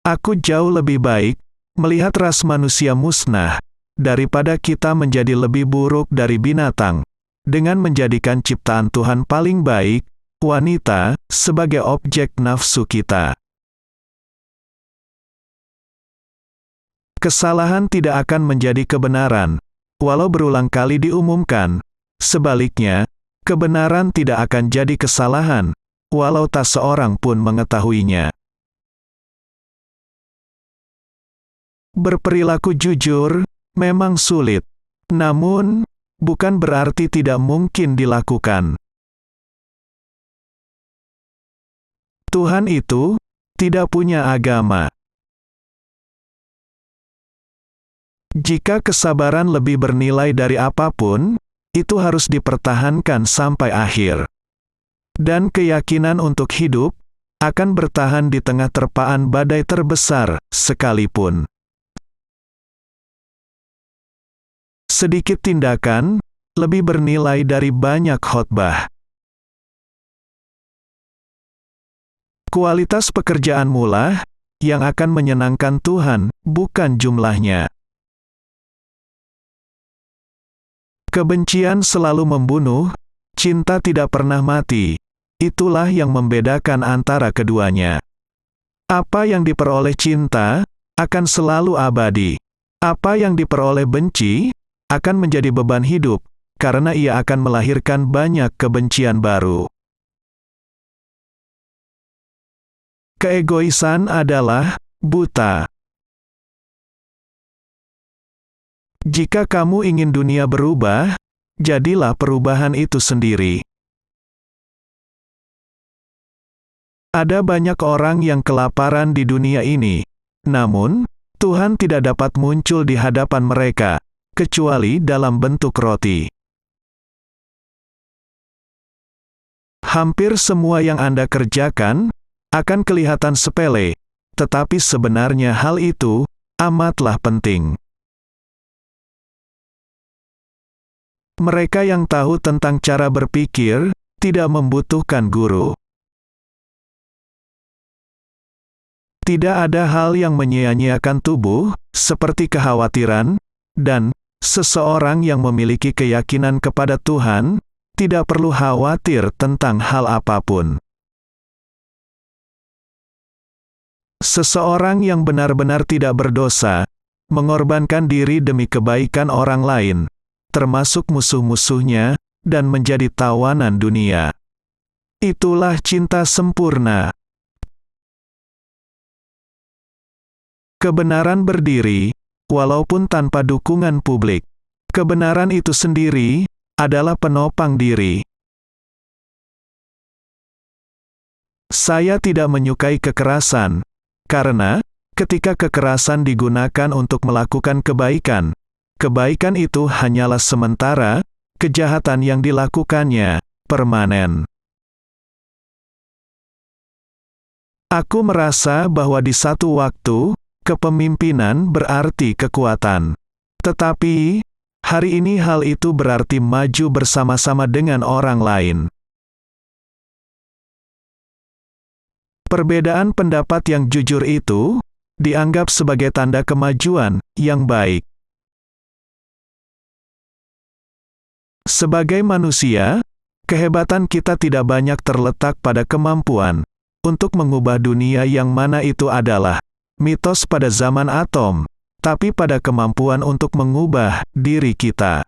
Aku jauh lebih baik melihat ras manusia musnah daripada kita menjadi lebih buruk dari binatang, dengan menjadikan ciptaan Tuhan paling baik, wanita, sebagai objek nafsu kita. Kesalahan tidak akan menjadi kebenaran, walau berulang kali diumumkan. Sebaliknya, kebenaran tidak akan jadi kesalahan, walau tak seorang pun mengetahuinya. Berperilaku jujur memang sulit, namun bukan berarti tidak mungkin dilakukan. Tuhan itu tidak punya agama. Jika kesabaran lebih bernilai dari apapun, itu harus dipertahankan sampai akhir. Dan keyakinan untuk hidup akan bertahan di tengah terpaan badai terbesar sekalipun. Sedikit tindakan lebih bernilai dari banyak khotbah. Kualitas pekerjaanmu lah yang akan menyenangkan Tuhan, bukan jumlahnya. Kebencian selalu membunuh, cinta tidak pernah mati. Itulah yang membedakan antara keduanya. Apa yang diperoleh cinta akan selalu abadi. Apa yang diperoleh benci akan menjadi beban hidup, karena ia akan melahirkan banyak kebencian baru. Keegoisan adalah buta. Jika kamu ingin dunia berubah, jadilah perubahan itu sendiri. Ada banyak orang yang kelaparan di dunia ini, namun Tuhan tidak dapat muncul di hadapan mereka, kecuali dalam bentuk roti. Hampir semua yang Anda kerjakan akan kelihatan sepele, tetapi sebenarnya hal itu amatlah penting. Mereka yang tahu tentang cara berpikir tidak membutuhkan guru. Tidak ada hal yang menyia-nyiakan tubuh, seperti kekhawatiran, dan seseorang yang memiliki keyakinan kepada Tuhan tidak perlu khawatir tentang hal apapun. Seseorang yang benar-benar tidak berdosa mengorbankan diri demi kebaikan orang lain, termasuk musuh-musuhnya, dan menjadi tawanan dunia. Itulah cinta sempurna. Kebenaran berdiri, walaupun tanpa dukungan publik. Kebenaran itu sendiri adalah penopang diri. Saya tidak menyukai kekerasan, karena ketika kekerasan digunakan untuk melakukan kebaikan, kebaikan itu hanyalah sementara, kejahatan yang dilakukannya permanen. Aku merasa bahwa di satu waktu, kepemimpinan berarti kekuatan. Tetapi, hari ini hal itu berarti maju bersama-sama dengan orang lain. Perbedaan pendapat yang jujur itu dianggap sebagai tanda kemajuan yang baik. Sebagai manusia, kehebatan kita tidak banyak terletak pada kemampuan untuk mengubah dunia yang mana itu adalah mitos pada zaman atom, tapi pada kemampuan untuk mengubah diri kita.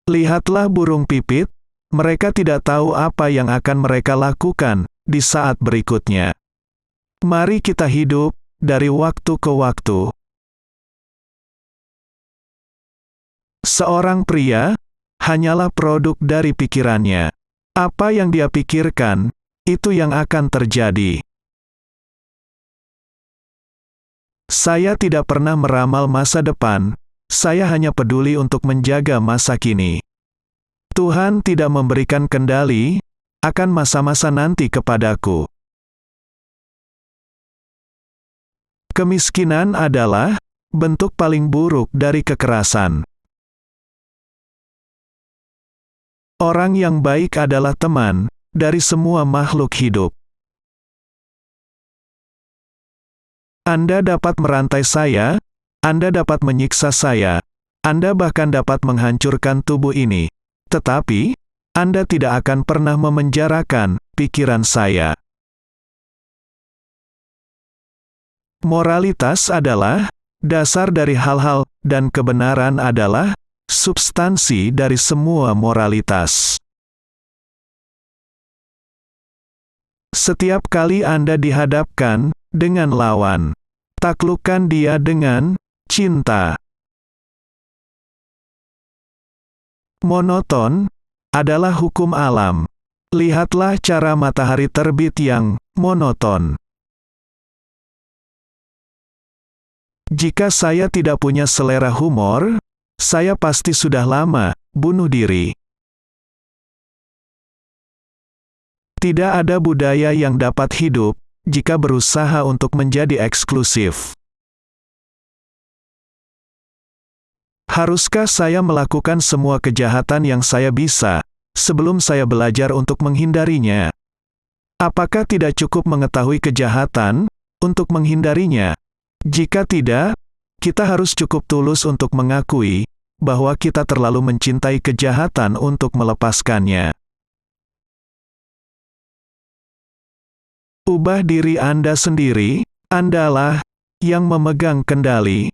Lihatlah burung pipit, mereka tidak tahu apa yang akan mereka lakukan di saat berikutnya. Mari kita hidup dari waktu ke waktu. Seorang pria hanyalah produk dari pikirannya. Apa yang dia pikirkan, itu yang akan terjadi. Saya tidak pernah meramal masa depan, saya hanya peduli untuk menjaga masa kini. Tuhan tidak memberikan kendali akan masa-masa nanti kepadaku. Kemiskinan adalah bentuk paling buruk dari kekerasan. Orang yang baik adalah teman dari semua makhluk hidup. Anda dapat merantai saya, Anda dapat menyiksa saya, Anda bahkan dapat menghancurkan tubuh ini. Tetapi, Anda tidak akan pernah memenjarakan pikiran saya. Moralitas adalah dasar dari hal-hal, dan kebenaran adalah substansi dari semua moralitas. Setiap kali Anda dihadapkan dengan lawan, taklukkan dia dengan cinta. Monoton adalah hukum alam. Lihatlah cara matahari terbit yang monoton. Jika saya tidak punya selera humor, saya pasti sudah lama bunuh diri. Tidak ada budaya yang dapat hidup jika berusaha untuk menjadi eksklusif. Haruskah saya melakukan semua kejahatan yang saya bisa sebelum saya belajar untuk menghindarinya? Apakah tidak cukup mengetahui kejahatan untuk menghindarinya? Jika tidak, kita harus cukup tulus untuk mengakui bahwa kita terlalu mencintai kejahatan untuk melepaskannya. Ubah diri Anda sendiri, Andalah yang memegang kendali.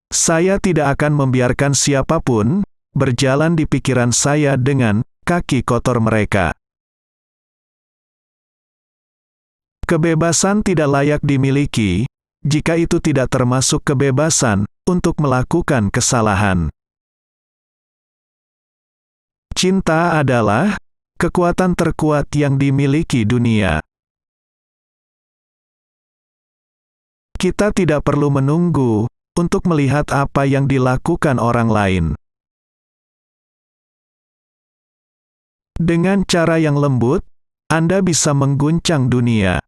Saya tidak akan membiarkan siapapun berjalan di pikiran saya dengan kaki kotor mereka. Kebebasan tidak layak dimiliki jika itu tidak termasuk kebebasan untuk melakukan kesalahan. Cinta adalah kekuatan terkuat yang dimiliki dunia. Kita tidak perlu menunggu untuk melihat apa yang dilakukan orang lain. Dengan cara yang lembut, Anda bisa mengguncang dunia.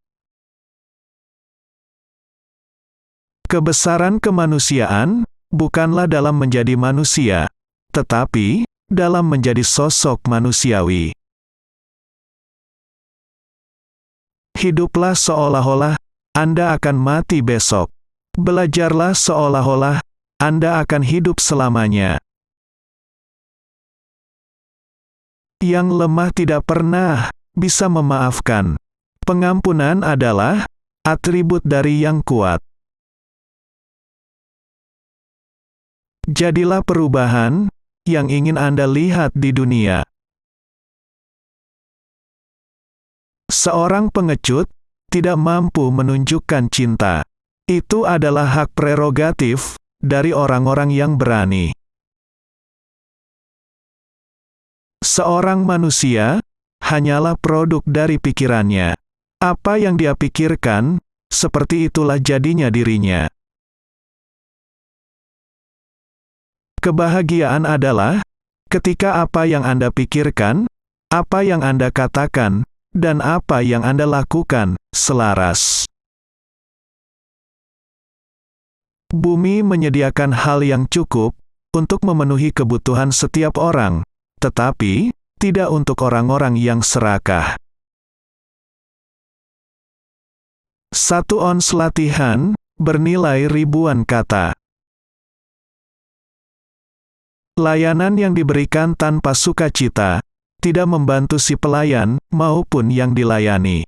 Kebesaran kemanusiaan bukanlah dalam menjadi manusia, tetapi dalam menjadi sosok manusiawi. Hiduplah seolah-olah Anda akan mati besok. Belajarlah seolah-olah Anda akan hidup selamanya. Yang lemah tidak pernah bisa memaafkan. Pengampunan adalah atribut dari yang kuat. Jadilah perubahan yang ingin Anda lihat di dunia. Seorang pengecut tidak mampu menunjukkan cinta. Itu adalah hak prerogatif dari orang-orang yang berani. Seorang manusia hanyalah produk dari pikirannya. Apa yang dia pikirkan, seperti itulah jadinya dirinya. Kebahagiaan adalah ketika apa yang Anda pikirkan, apa yang Anda katakan, dan apa yang Anda lakukan selaras. Bumi menyediakan hal yang cukup untuk memenuhi kebutuhan setiap orang, tetapi tidak untuk orang-orang yang serakah. 1 ons latihan bernilai ribuan kata. Layanan yang diberikan tanpa sukacita tidak membantu si pelayan maupun yang dilayani.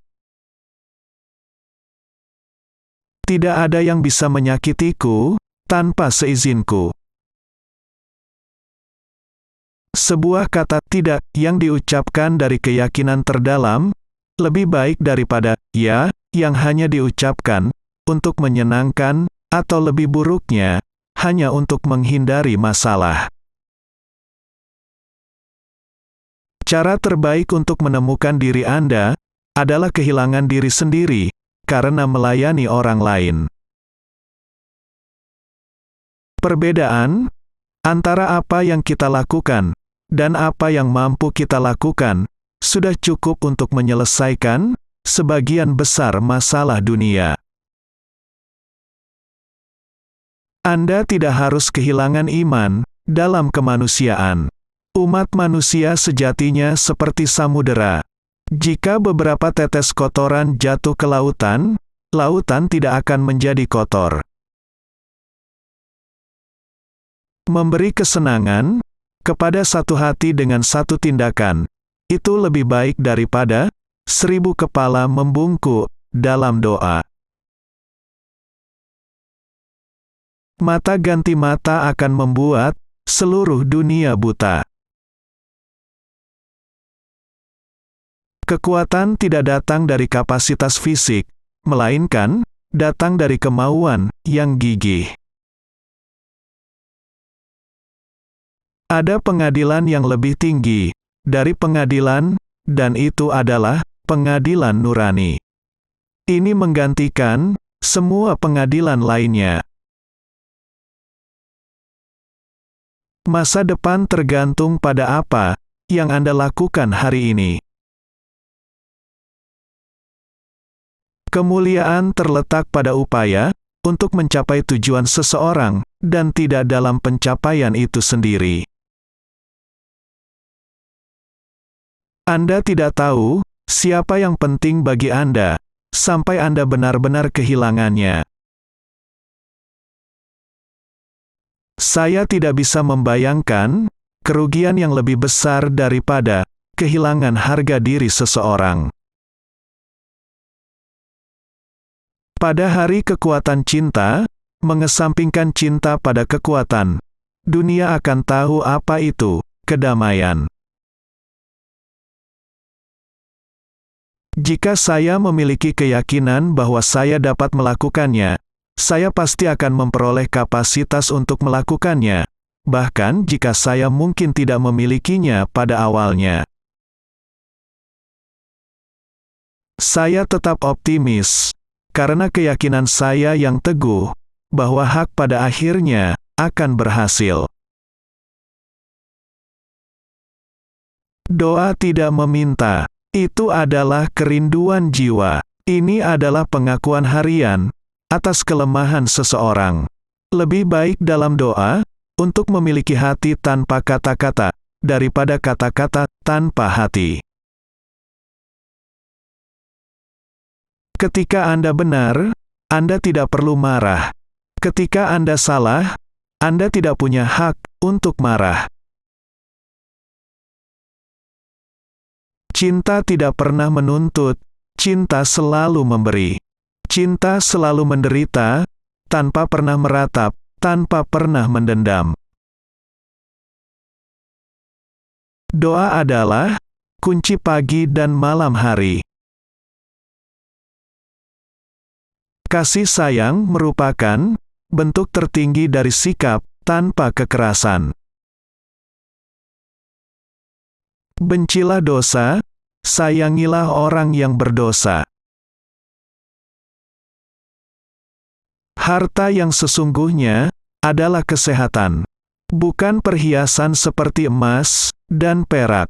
Tidak ada yang bisa menyakitiku tanpa seizinku. Sebuah kata tidak yang diucapkan dari keyakinan terdalam lebih baik daripada ya yang hanya diucapkan untuk menyenangkan atau lebih buruknya hanya untuk menghindari masalah. Cara terbaik untuk menemukan diri Anda adalah kehilangan diri sendiri karena melayani orang lain. Perbedaan antara apa yang kita lakukan dan apa yang mampu kita lakukan sudah cukup untuk menyelesaikan sebagian besar masalah dunia. Anda tidak harus kehilangan iman dalam kemanusiaan. Umat manusia sejatinya seperti samudera. Jika beberapa tetes kotoran jatuh ke lautan, lautan tidak akan menjadi kotor. Memberi kesenangan kepada satu hati dengan satu tindakan, itu lebih baik daripada 1000 kepala membungkuk dalam doa. Mata ganti mata akan membuat seluruh dunia buta. Kekuatan tidak datang dari kapasitas fisik, melainkan datang dari kemauan yang gigih. Ada pengadilan yang lebih tinggi dari pengadilan, dan itu adalah pengadilan nurani. Ini menggantikan semua pengadilan lainnya. Masa depan tergantung pada apa yang Anda lakukan hari ini. Kemuliaan terletak pada upaya untuk mencapai tujuan seseorang, dan tidak dalam pencapaian itu sendiri. Anda tidak tahu siapa yang penting bagi Anda, sampai Anda benar-benar kehilangannya. Saya tidak bisa membayangkan kerugian yang lebih besar daripada kehilangan harga diri seseorang. Pada hari kekuatan cinta, mengesampingkan cinta pada kekuatan, dunia akan tahu apa itu kedamaian. Jika saya memiliki keyakinan bahwa saya dapat melakukannya, saya pasti akan memperoleh kapasitas untuk melakukannya, bahkan jika saya mungkin tidak memilikinya pada awalnya. Saya tetap optimis, karena keyakinan saya yang teguh, bahwa hak pada akhirnya akan berhasil. Doa tidak meminta. Itu adalah kerinduan jiwa. Ini adalah pengakuan harian atas kelemahan seseorang. Lebih baik dalam doa untuk memiliki hati tanpa kata-kata daripada kata-kata tanpa hati. Ketika Anda benar, Anda tidak perlu marah. Ketika Anda salah, Anda tidak punya hak untuk marah. Cinta tidak pernah menuntut, cinta selalu memberi. Cinta selalu menderita, tanpa pernah meratap, tanpa pernah mendendam. Doa adalah kunci pagi dan malam hari. Kasih sayang merupakan bentuk tertinggi dari sikap tanpa kekerasan. Bencilah dosa, sayangilah orang yang berdosa. Harta yang sesungguhnya adalah kesehatan, bukan perhiasan seperti emas dan perak.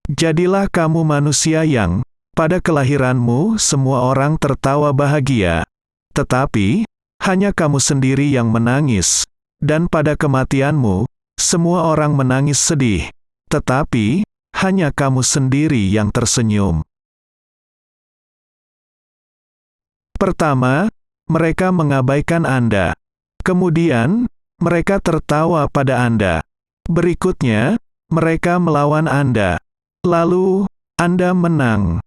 Jadilah kamu manusia yang, pada kelahiranmu semua orang tertawa bahagia, tetapi hanya kamu sendiri yang menangis, dan pada kematianmu, semua orang menangis sedih, tetapi hanya kamu sendiri yang tersenyum. Pertama, mereka mengabaikan Anda. Kemudian, mereka tertawa pada Anda. Berikutnya, mereka melawan Anda. Lalu, Anda menang.